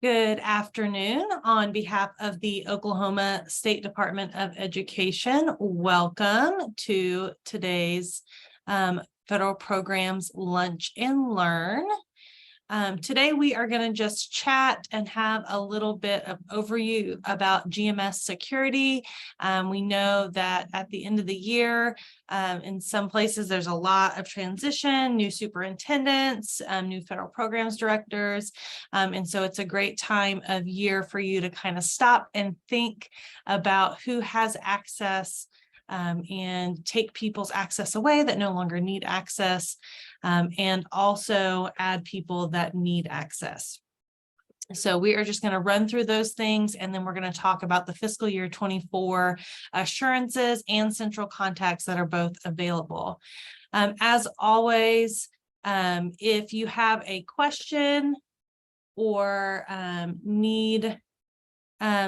Good afternoon. On behalf of the Oklahoma State Department of Education, welcome to today's Federal Programs Lunch and Learn. Today we are going to just chat and have a little bit of overview about GMS security. We know that at the end of the year, in some places there's a lot of transition, new superintendents, new federal programs directors. And so it's a great time of year for you to kind of stop and think about who has access and take people's access away that no longer need access. And also add people that need access. So we are just going to run through those things, and then we're going to talk about the fiscal year 24 assurances and central contacts that are both available. As always, if you have a question or need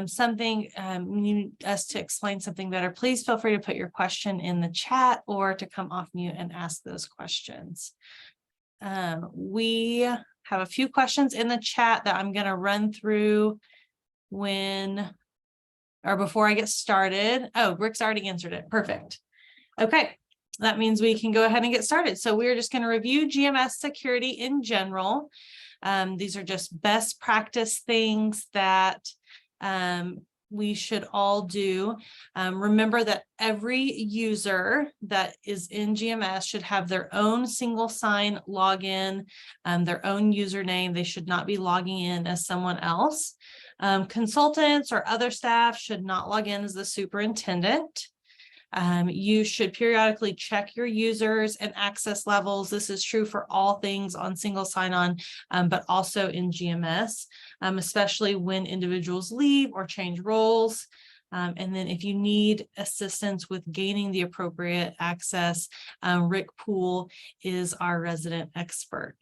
something, need us to explain something better, please feel free to put your question in the chat or to come off mute and ask those questions. We have a few questions in the chat that I'm going to run through before I get started. Oh, Rick's already answered it. Perfect. Okay. That means we can go ahead and get started. So we're just going to review GMS security in general. These are just best practice things that we should all do. Remember that every user that is in GMS should have their own single sign login, their own username. They should not be logging in as someone else. Consultants or other staff should not log in as the superintendent. You should periodically check your users and access levels. This is true for all things on single sign-on, but also in GMS, especially when individuals leave or change roles. And then if you need assistance with gaining the appropriate access, Rick Poole is our resident expert.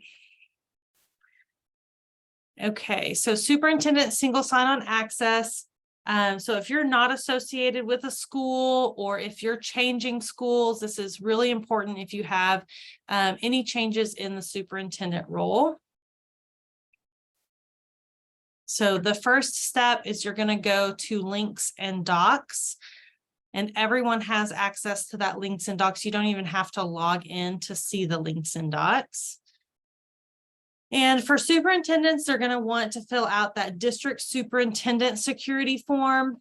Okay, so superintendent single sign-on access. So if you're not associated with a school or if you're changing schools, this is really important if you have any changes in the superintendent role. So the first step is you're going to go to links and docs, and everyone has access to that links and docs. You don't even have to log in to see the links and docs. And for superintendents, they're going to want to fill out that district superintendent security form.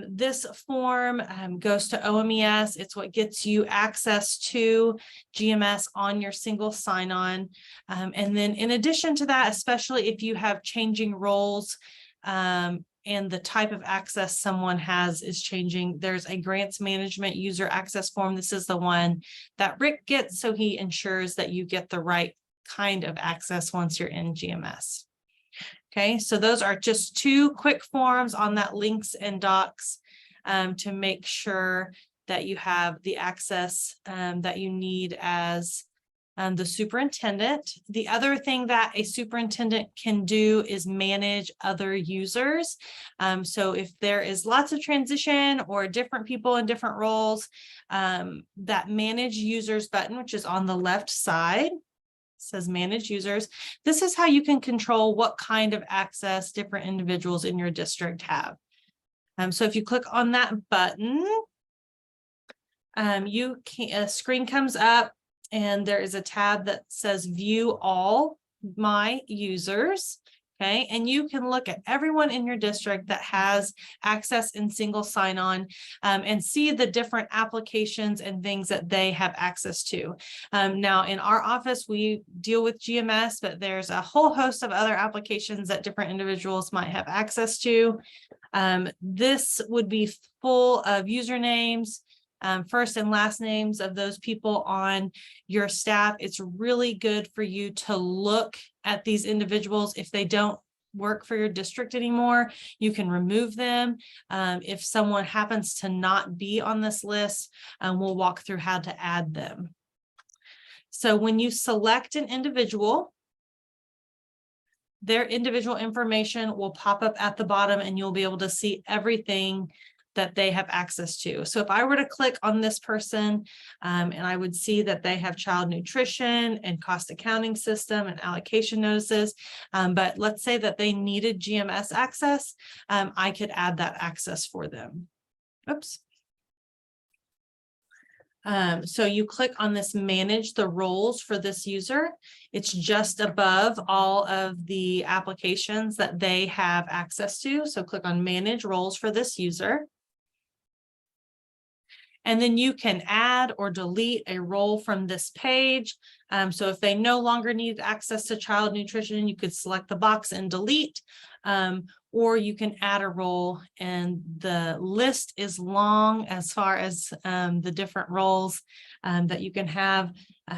This form goes to OMES. It's what gets you access to GMS on your single sign-on. And then in addition to that, especially if you have changing roles and the type of access someone has is changing, there's a grants management user access form. This is the one that Rick gets, so he ensures that you get the right kind of access once you're in GMS. Okay, so those are just two quick forms on that links and docs to make sure that you have the access that you need as the superintendent. The other thing that a superintendent can do is manage other users. So if there is lots of transition or different people in different roles, that manage users button, which is on the left side, says manage users. This is how you can control what kind of access different individuals in your district have. So if you click on that button, a screen comes up and there is a tab that says view all my users. Okay, and you can look at everyone in your district that has access in single sign-on and see the different applications and things that they have access to. Now, in our office, we deal with GMS, but there's a whole host of other applications that different individuals might have access to. This would be full of usernames, first and last names of those people on your staff. It's really good for you to look at these individuals. If they don't work for your district anymore, you can remove them. If someone happens to not be on this list, we'll walk through how to add them. So when you select an individual, their individual information will pop up at the bottom and you'll be able to see everything that they have access to. So if I were to click on this person, and I would see that they have child nutrition and cost accounting system and allocation notices, but let's say that they needed GMS access, I could add that access for them. Oops. So you click on this manage the roles for this user. It's just above all of the applications that they have access to. So click on manage roles for this user. And then you can add or delete a role from this page. So if they no longer need access to child nutrition, you could select the box and delete, or you can add a role, and the list is long as far as the different roles that you can have.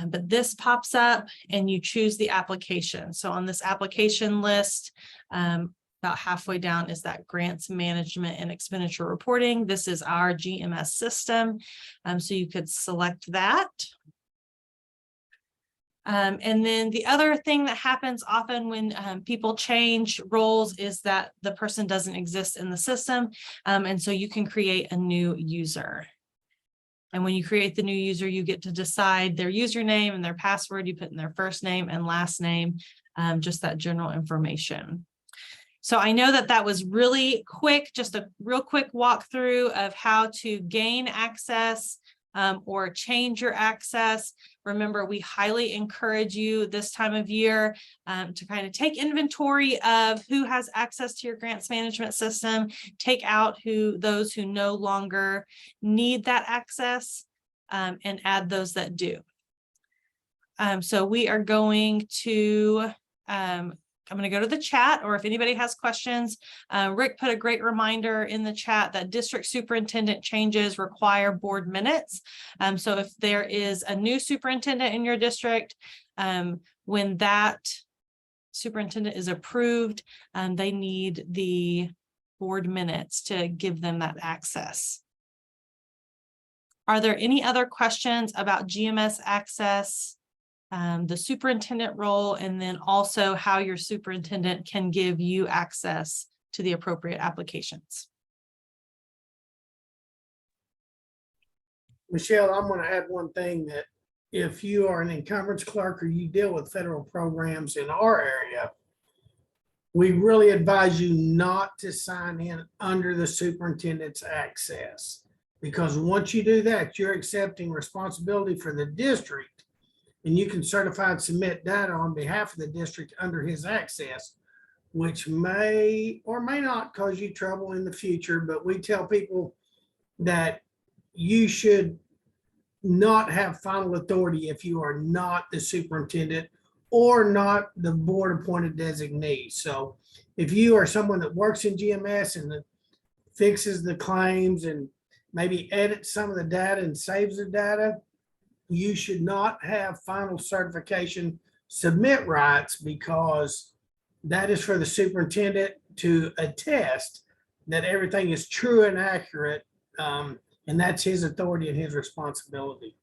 But this pops up and you choose the application. So on this application list, about halfway down is that grants management and expenditure reporting. This is our GMS system. So you could select that. And then the other thing that happens often when people change roles is that the person doesn't exist in the system. And so you can create a new user. And when you create the new user, you get to decide their username and their password. You put in their first name and last name, just that general information. So I know that that was really quick, just a real quick walkthrough of how to gain access or change your access. Remember, we highly encourage you this time of year to kind of take inventory of who has access to your grants management system, take out those who no longer need that access, and add those that do. So we are going to I'm going to go to the chat, or if anybody has questions, Rick put a great reminder in the chat that district superintendent changes require board minutes. So if there is a new superintendent in your district, when that superintendent is approved, they need the board minutes to give them that access. Are there any other questions about GMS access? The superintendent role, and then also how your superintendent can give you access to the appropriate applications. Michelle, I'm going to add one thing, that if you are an encumbrance clerk or you deal with federal programs in our area, we really advise you not to sign in under the superintendent's access, because once you do that, you're accepting responsibility for the district. And you can certify and submit data on behalf of the district under his access, which may or may not cause you trouble in the future. But we tell people that you should not have final authority if you are not the superintendent or not the board appointed designee. So if you are someone that works in GMS and that fixes the claims and maybe edits some of the data and saves the data, you should not have final certification submit rights, because that is for the superintendent to attest that everything is true and accurate. And that's his authority and his responsibility.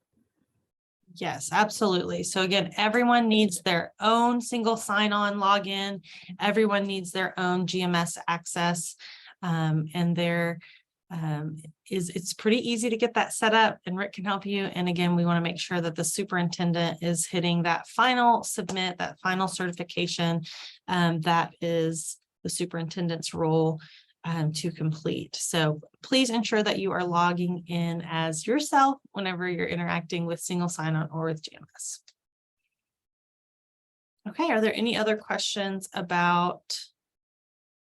Yes, absolutely. So again, everyone needs their own single sign-on login. Everyone needs their own GMS access, and it's pretty easy to get that set up, and Rick can help you. And again, we want to make sure that the superintendent is hitting that final submit, that final certification. That is the superintendent's role to complete. So please ensure that you are logging in as yourself whenever you're interacting with single sign-on or with GMS. Okay, are there any other questions about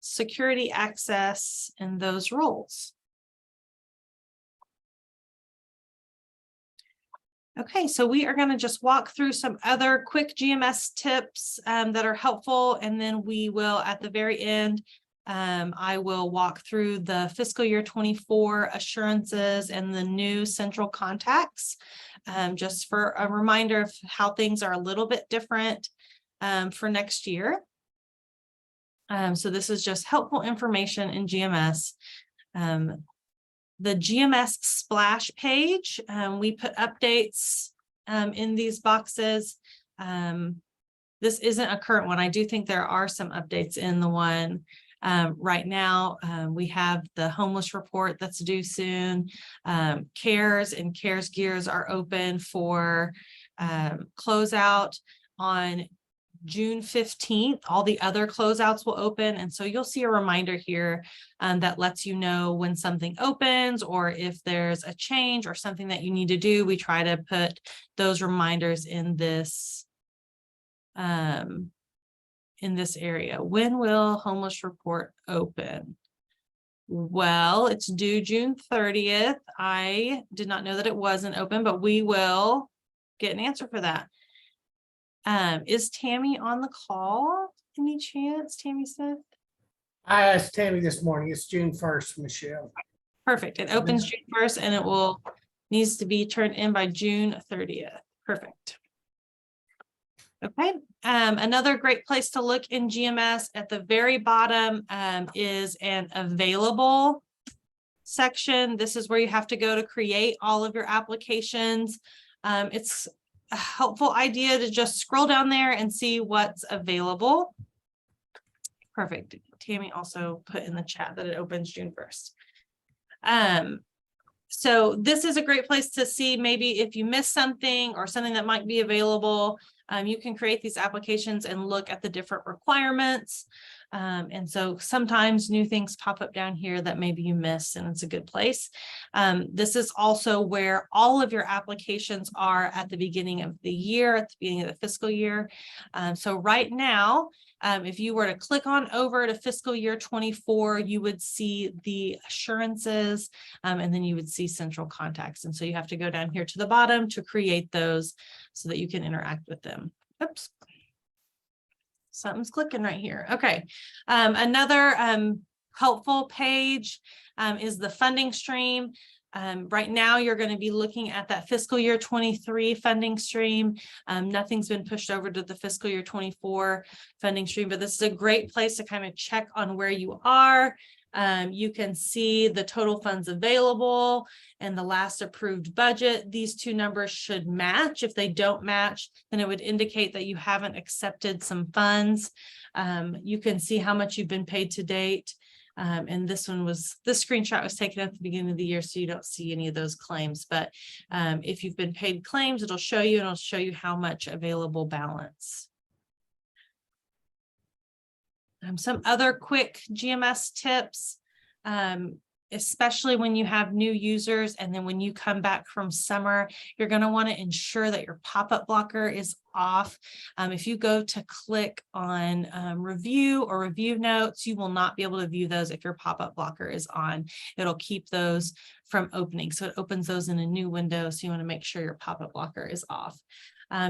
security access and those roles? Okay, so we are going to just walk through some other quick GMS tips that are helpful, and then we will, at the very end, I will walk through the fiscal year 24 assurances and the new central contacts, just for a reminder of how things are a little bit different for next year. So this is just helpful information in GMS. The GMS splash page, we put updates in these boxes. This isn't a current one. I do think there are some updates in the one Right now, we have the homeless report that's due soon. CARES and CARES Gears are open for closeout on June 15th. All the other closeouts will open. And so you'll see a reminder here that lets you know when something opens or if there's a change or something that you need to do. We try to put those reminders in this area. When will homeless report open? Well, it's due June 30th. I did not know that it wasn't open, but we will get an answer for that. Is Tammy on the call? Any chance, Tammy Smith? I asked Tammy this morning. It's June 1st, Michelle. Perfect. It opens June 1st and it will needs to be turned in by June 30th. Perfect. Okay. Another great place to look in GMS at the very bottom is an available section. This is where you have to go to create all of your applications. It's a helpful idea to just scroll down there and see what's available. Perfect. Tammy also put in the chat that it opens June 1st. So this is a great place to see maybe if you missed something or something that might be available. You can create these applications and look at the different requirements. And so sometimes new things pop up down here that maybe you missed, and it's a good place. This is also where all of your applications are at the beginning of the year, at the beginning of the fiscal year. So right now, if you were to click on over to fiscal year 24, you would see the assurances, and then you would see central contacts. And so you have to go down here to the bottom to create those so that you can interact with them. Oops. Something's clicking right here. Okay. Another helpful page is the funding stream. Right now, you're going to be looking at that fiscal year 23 funding stream. Nothing's been pushed over to the fiscal year 24 funding stream, but this is a great place to kind of check on where you are. You can see the total funds available and the last approved budget. These two numbers should match. If they don't match, then it would indicate that you haven't accepted some funds. You can see how much you've been paid to date. And this screenshot was taken at the beginning of the year, so you don't see any of those claims. But if you've been paid claims, it'll show you, and it'll show you how much available balance. Some other quick GMS tips, especially when you have new users and then when you come back from summer, you're going to want to ensure that your pop-up blocker is off. If you go to click on review or review notes, you will not be able to view those if your pop-up blocker is on. It'll keep those from opening. So it opens those in a new window. So you want to make sure your pop-up blocker is off.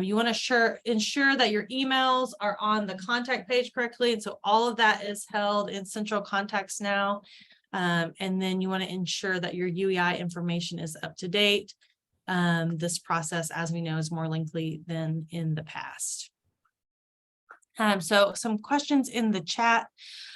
You want to ensure that your emails are on the contact page correctly. And so all of that is held in central contacts now. And then you want to ensure that your UEI information is up to date. This process, as we know, is more lengthy than in the past. So some questions in the chat.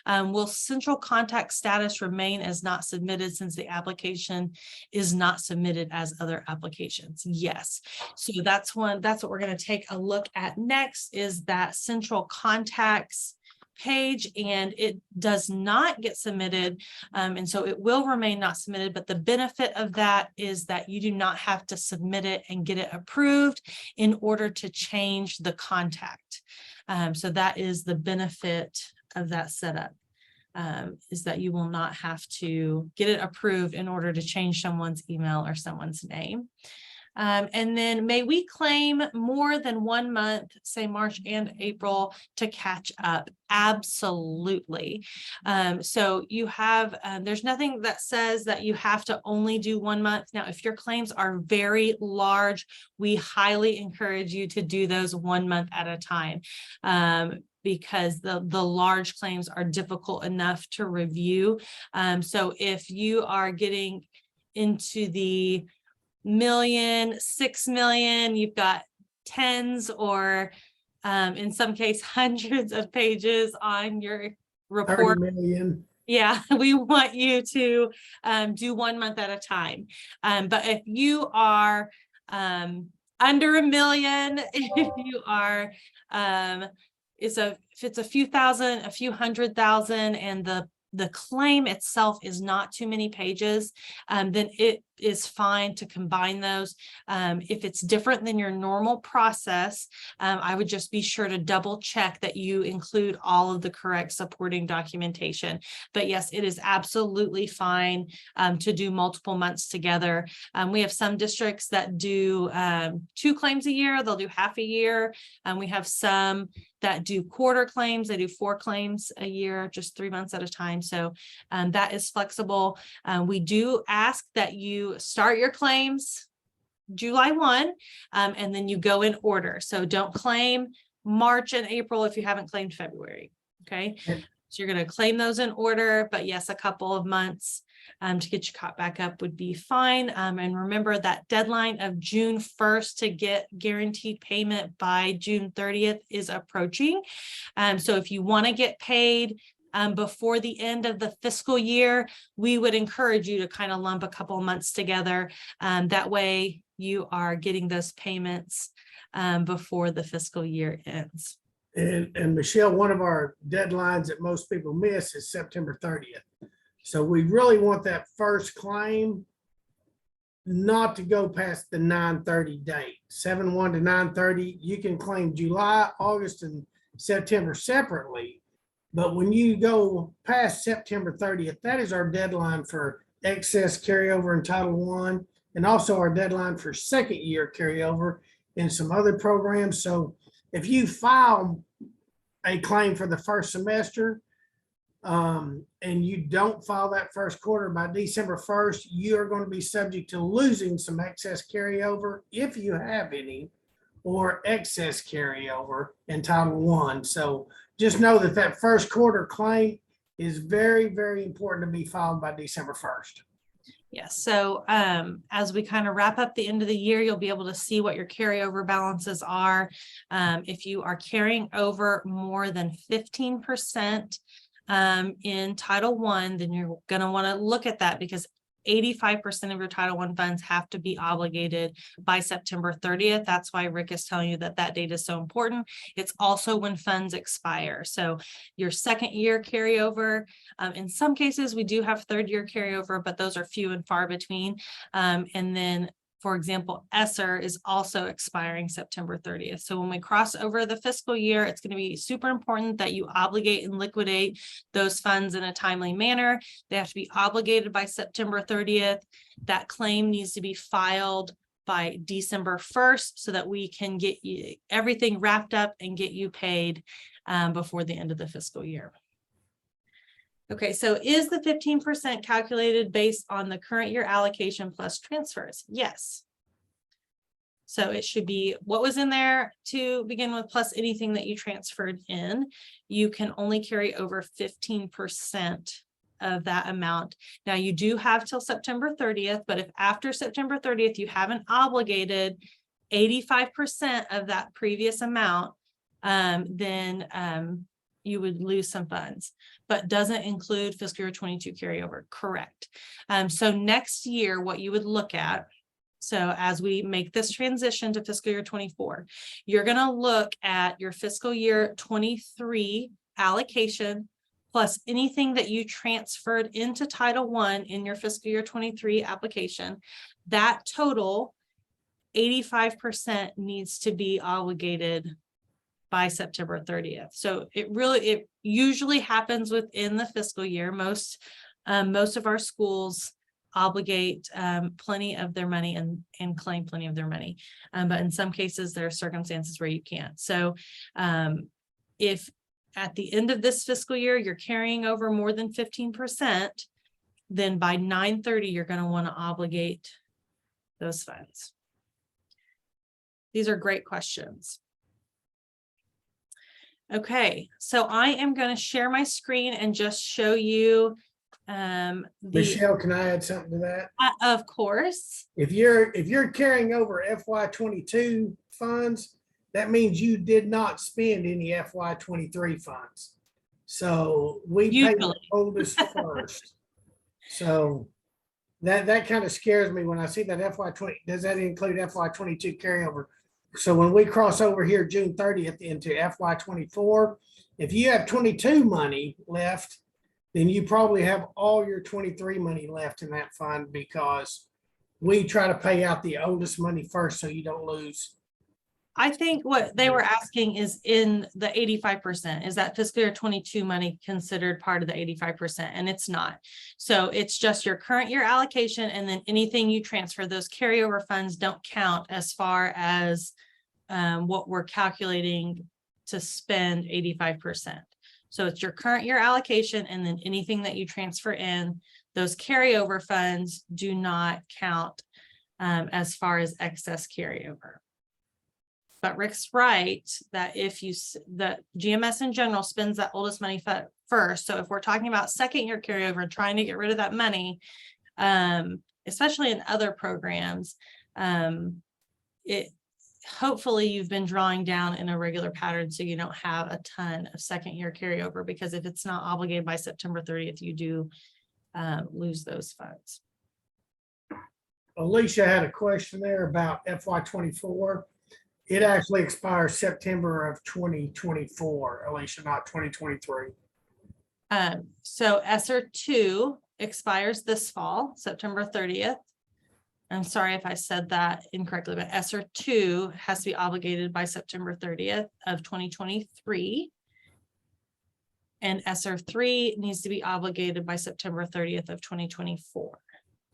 Will central contact status remain as not submitted since the application is not submitted as other applications? Yes. So that's what we're going to take a look at next, is that central contacts page, and it does not get submitted. And so it will remain not submitted, but the benefit of that is that you do not have to submit it and get it approved in order to change the contact. So that is the benefit of that setup, is that you will not have to get it approved in order to change someone's email or someone's name. And then may we claim more than 1 month, say March and April, to catch up? Absolutely. So you have, there's nothing that says that you have to only do 1 month. Now, if your claims are very large, we highly encourage you to do those 1 month at a time. Because the large claims are difficult enough to review. So if you are getting into the million, 6 million, you've got tens or in some case hundreds of pages on your report. 30 million. Yeah, we want you to do 1 month at a time. But if you are under 1 million, if you are if it's a few thousand, a few hundred thousand, and the claim itself is not too many pages, then it is fine to combine those. If it's different than your normal process, I would just be sure to double check that you include all of the correct supporting documentation. But yes, it is absolutely fine to do multiple months together. We have some districts that do 2 claims a year, they'll do half a year. We have some that do quarter claims, they do 4 claims a year, just 3 months at a time. So that is flexible. We do ask that you start your claims July 1, and then you go in order. So don't claim March and April if you haven't claimed February. Okay. And- So you're going to claim those in order, but yes, a couple of months to get you caught back up would be fine. And remember that deadline of June 1st to get guaranteed payment by June 30th is approaching. So if you want to get paid before the end of the fiscal year, we would encourage you to kind of lump a couple of months together. That way you are getting those payments before the fiscal year ends. And Michelle, one of our deadlines that most people miss is September 30th. So we really want that first claim not to go past the 9/30 date, 7/1 to 9/30. You can claim July, August, and September separately. But when you go past September 30th, that is our deadline for excess carryover in Title I, and also our deadline for second year carryover in some other programs. So if you file a claim for the first semester, and you don't file that first quarter by December 1st, you are going to be subject to losing some excess carryover, if you have any, or excess carryover in Title I. So just know that that first quarter claim is very, very important to be filed by December 1st. Yes. So as we kind of wrap up the end of the year, you'll be able to see what your carryover balances are. If you are carrying over more than 15% in Title I, then you're going to want to look at that, because 85% of your Title I funds have to be obligated by September 30th. That's why Rick is telling you that that date is so important. It's also when funds expire. So your second year carryover, in some cases, we do have third year carryover, but those are few and far between. And then, for example, ESSER is also expiring September 30th. So when we cross over the fiscal year, it's going to be super important that you obligate and liquidate those funds in a timely manner. They have to be obligated by September 30th. That claim needs to be filed by December 1st so that we can get you everything wrapped up and get you paid before the end of the fiscal year. Okay, so is the 15% calculated based on the current year allocation plus transfers? Yes. So it should be what was in there to begin with, plus anything that you transferred in. You can only carry over 15% of that amount. Now you do have till September 30th, but if after September 30th, you haven't obligated 85% of that previous amount, then you would lose some funds, but doesn't include fiscal year 22 carryover. Correct. So next year, what you would look at, so as we make this transition to fiscal year 24, you're going to look at your fiscal year 23 allocation plus anything that you transferred into Title I in your fiscal year 23 application. That total 85% needs to be obligated by September 30th. So it usually happens within the fiscal year. Most of our schools obligate plenty of their money and claim plenty of their money. But in some cases, there are circumstances where you can't. So if at the end of this fiscal year, you're carrying over more than 15%, then by 9/30, you're going to want to obligate those funds. These are great questions. Okay, so I am going to share my screen and just show you Michelle, can I add something to that? Of course. If you're carrying over FY22 funds, that means you did not spend any FY23 funds. So we pay the Usually. oldest first. So that kind of scares me when I see that FY20. Does that include FY22 carryover? So when we cross over here June 30th into FY 24, if you have 22 money left, then you probably have all your 23 money left in that fund, because we try to pay out the oldest money first so you don't lose. I think what they were asking is in the 85%, is that fiscal year 22 money considered part of the 85%? And it's not. So it's just your current year allocation, and then anything you transfer, those carryover funds don't count as far as what we're calculating to spend 85%. So it's your current year allocation, and then anything that you transfer in, those carryover funds do not count as far as excess carryover. But Rick's right that if you, the GMS in general spends that oldest money first. So if we're talking about second year carryover and trying to get rid of that money, especially in other programs, hopefully you've been drawing down in a regular pattern, so you don't have a ton of second year carryover, because if it's not obligated by September 30th, you do lose those funds. Alicia had a question there about FY 24. It actually expires September of 2024, Alicia, not 2023. So ESSER 2 expires this fall, September 30th. I'm sorry if I said that incorrectly, but ESSER 2 has to be obligated by September 30th of 2023. And ESSER 3 needs to be obligated by September 30th of 2024.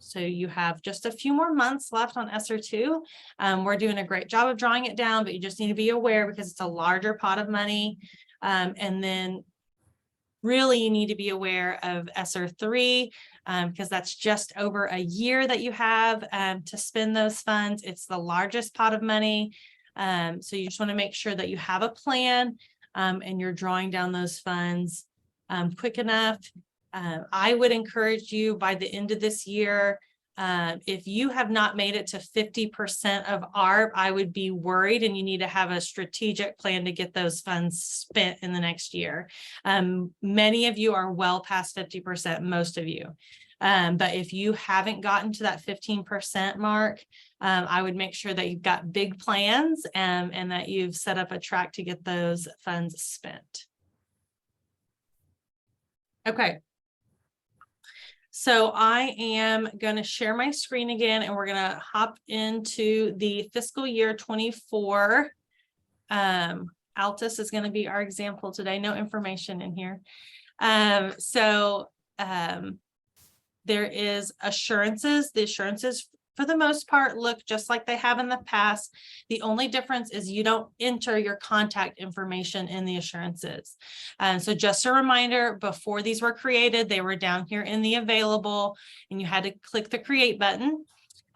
So you have just a few more months left on ESSER 2. We're doing a great job of drawing it down, but you just need to be aware because it's a larger pot of money. And then really you need to be aware of ESSER 3 because that's just over a year that you have to spend those funds. It's the largest pot of money. So you just want to make sure that you have a plan and you're drawing down those funds quick enough. I would encourage you by the end of this year, if you have not made it to 50% of ARP, I would be worried, and you need to have a strategic plan to get those funds spent in the next year. Many of you are well past 50%, most of you. But if you haven't gotten to that 15% mark, I would make sure that you've got big plans and that you've set up a track to get those funds spent. Okay. So I am going to share my screen again, and we're going to hop into the fiscal year 24. Altus is going to be our example today. No information in here. There is assurances. The assurances, for the most part, look just like they have in the past. The only difference is you don't enter your contact information in the assurances. So just a reminder, before these were created, they were down here in the available, and you had to click the create button.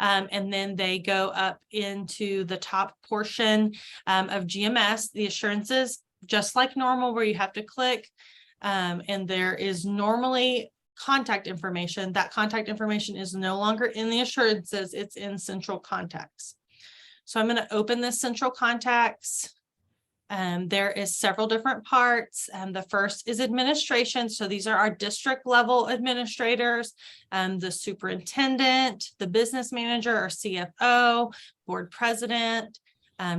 And then they go up into the top portion of GMS, the assurances, just like normal, where you have to click. And there is normally contact information. That contact information is no longer in the assurances, it's in central contacts. So I'm going to open this central contacts. There is several different parts. The first is administration. So these are our district level administrators, the superintendent, the business manager or CFO, board president,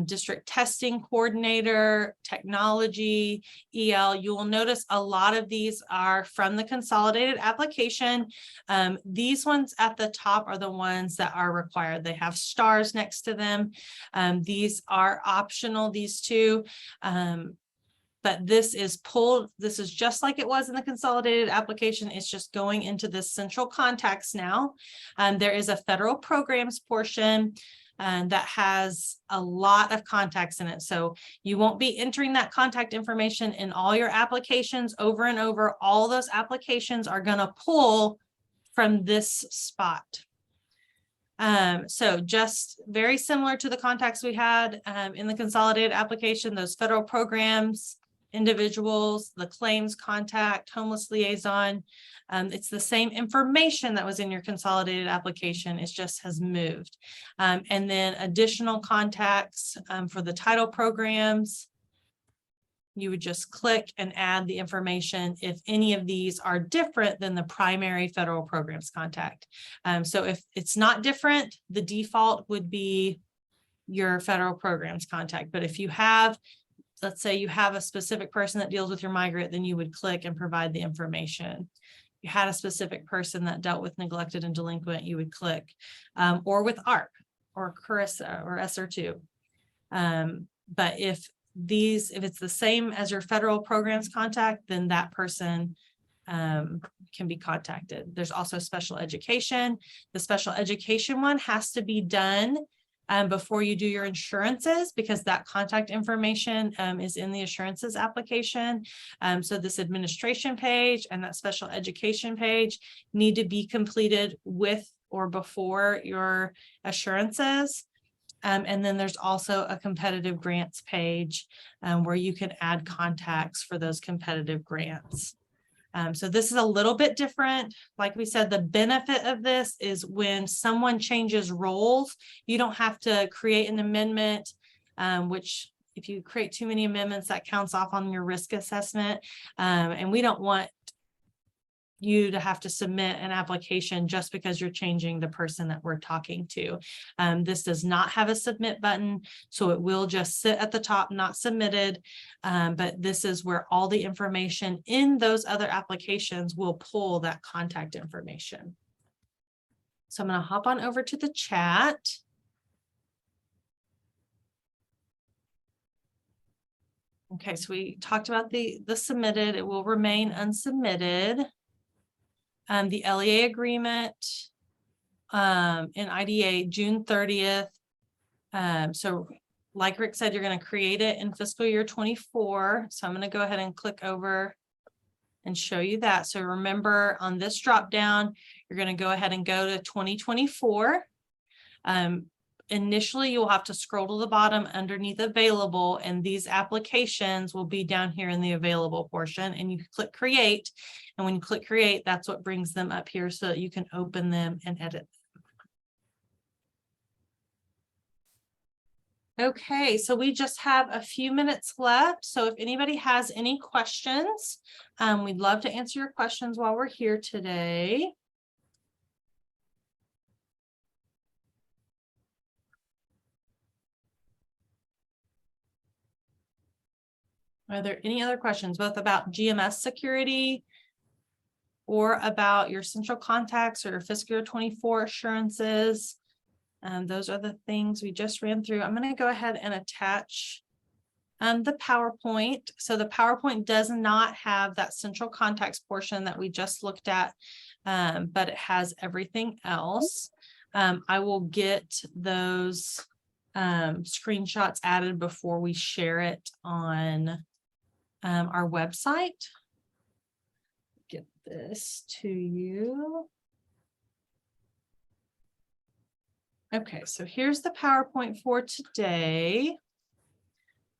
district testing coordinator, technology, EL. You will notice a lot of these are from the consolidated application. These ones at the top are the ones that are required. They have stars next to them. These are optional, these two. But this is pulled, this is just like it was in the consolidated application. It's just going into this central contacts now. There is a federal programs portion that has a lot of contacts in it. So you won't be entering that contact information in all your applications over and over. All those applications are going to pull from this spot. So just very similar to the contacts we had in the consolidated application, those federal programs, individuals, the claims contact, homeless liaison. It's the same information that was in your consolidated application. It just has moved. And then additional contacts for the title programs. You would just click and add the information if any of these are different than the primary federal programs contact. So if it's not different, the default would be your federal programs contact. But if you have, let's say you have a specific person that deals with your migrant, then you would click and provide the information. You had a specific person that dealt with neglected and delinquent, you would click, or with ARP or Carissa or SR2. But if it's the same as your federal programs contact, then that person can be contacted. There's also special education. The special education one has to be done before you do your insurances, because that contact information is in the assurances application. So this administration page and that special education page need to be completed with or before your assurances. And then there's also a competitive grants page where you can add contacts for those competitive grants. So this is a little bit different. Like we said, the benefit of this is when someone changes roles, you don't have to create an amendment, which if you create too many amendments, that counts off on your risk assessment. And we don't want you to have to submit an application just because you're changing the person that we're talking to. This does not have a submit button, so it will just sit at the top, not submitted. But this is where all the information in those other applications will pull that contact information. So I'm going to hop on over to the chat. Okay, so we talked about the submitted. It will remain unsubmitted. The LEA agreement in IDA June 30th. So like Rick said, you're going to create it in fiscal year 24. So I'm going to go ahead and click over and show you that. So remember, on this drop down, you're going to go ahead and go to 2024. Initially, you'll have to scroll to the bottom underneath available, and these applications will be down here in the available portion, and you click create. And when you click create, that's what brings them up here so that you can open them and edit them. Okay, so we just have a few minutes left. So if anybody has any questions, we'd love to answer your questions while we're here today. Are there any other questions, both about GMS security or about your central contacts or your fiscal year 24 assurances? Those are the things we just ran through. I'm going to go ahead and attach the PowerPoint. So the PowerPoint does not have that central contacts portion that we just looked at, but it has everything else. I will get those screenshots added before we share it on our website. Get this to you. Okay, so here's the PowerPoint for today.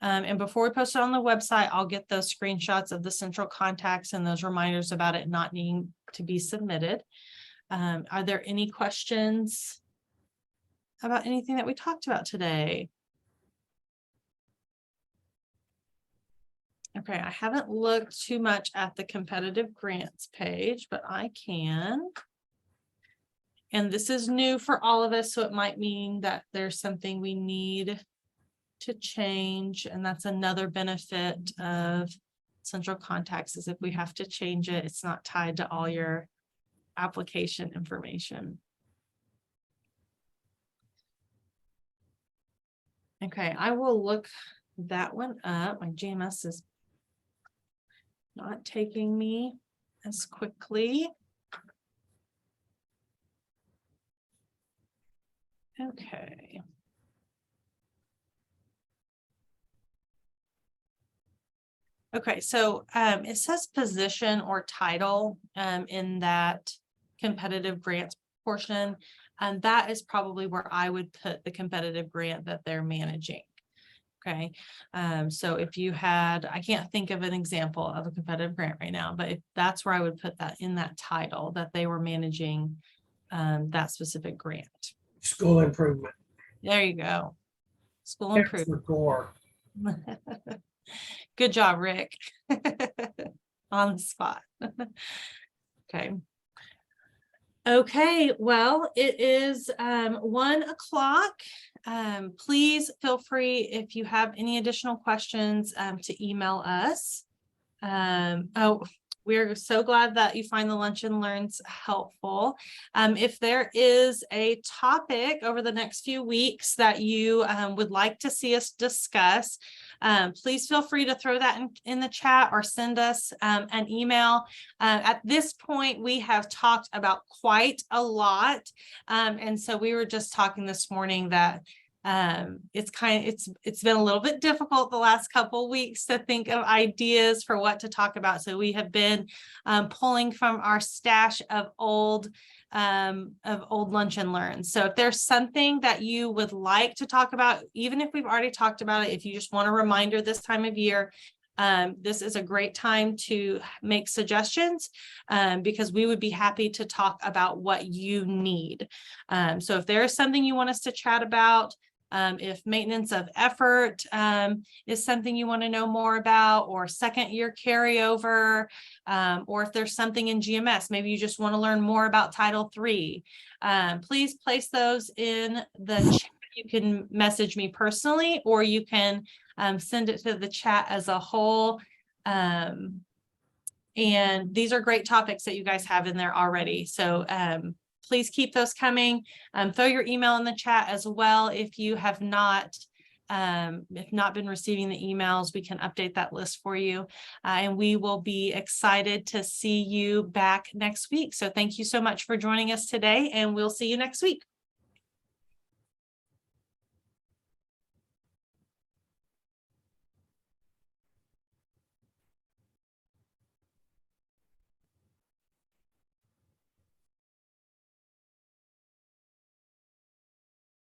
And before we post it on the website, I'll get those screenshots of the central contacts and those reminders about it not needing to be submitted. Are there any questions about anything that we talked about today? Okay, I haven't looked too much at the competitive grants page, but I can. And this is new for all of us, so it might mean that there's something we need to change. And that's another benefit of central contacts, is if we have to change it, it's not tied to all your application information. Okay, I will look that one up. My GMS is not taking me as quickly. Okay. Okay, so it says position or title in that competitive grants portion, and that is probably where I would put the competitive grant that they're managing. Okay, so if you had, I can't think of an example of a competitive grant right now, but if that's where I would put that in that title, that they were managing that specific grant. School improvement. There you go. School improvement. Good job, Rick. On the spot. Okay. Okay, well, it is 1 o'clock. Please feel free, if you have any additional questions, to email us. Oh, we're so glad that you find the Lunch and Learns helpful. If there is a topic over the next few weeks that you would like to see us discuss, please feel free to throw that in the chat or send us an email. At this point, we have talked about quite a lot. And so we were just talking this morning that it's been a little bit difficult the last couple weeks to think of ideas for what to talk about. So we have been pulling from our stash of old Lunch and Learn. So if there's something that you would like to talk about, even if we've already talked about it, if you just want a reminder this time of year, this is a great time to make suggestions, because we would be happy to talk about what you need. So if there is something you want us to chat about, if maintenance of effort is something you want to know more about, or second year carryover, or if there's something in GMS, maybe you just want to learn more about Title III, please place those in the chat. You can message me personally, or you can send it to the chat as a whole. And these are great topics that you guys have in there already. So please keep those coming. Throw your email in the chat as well. If you have not been receiving the emails, we can update that list for you. And we will be excited to see you back next week. So thank you so much for joining us today, and we'll see you next week.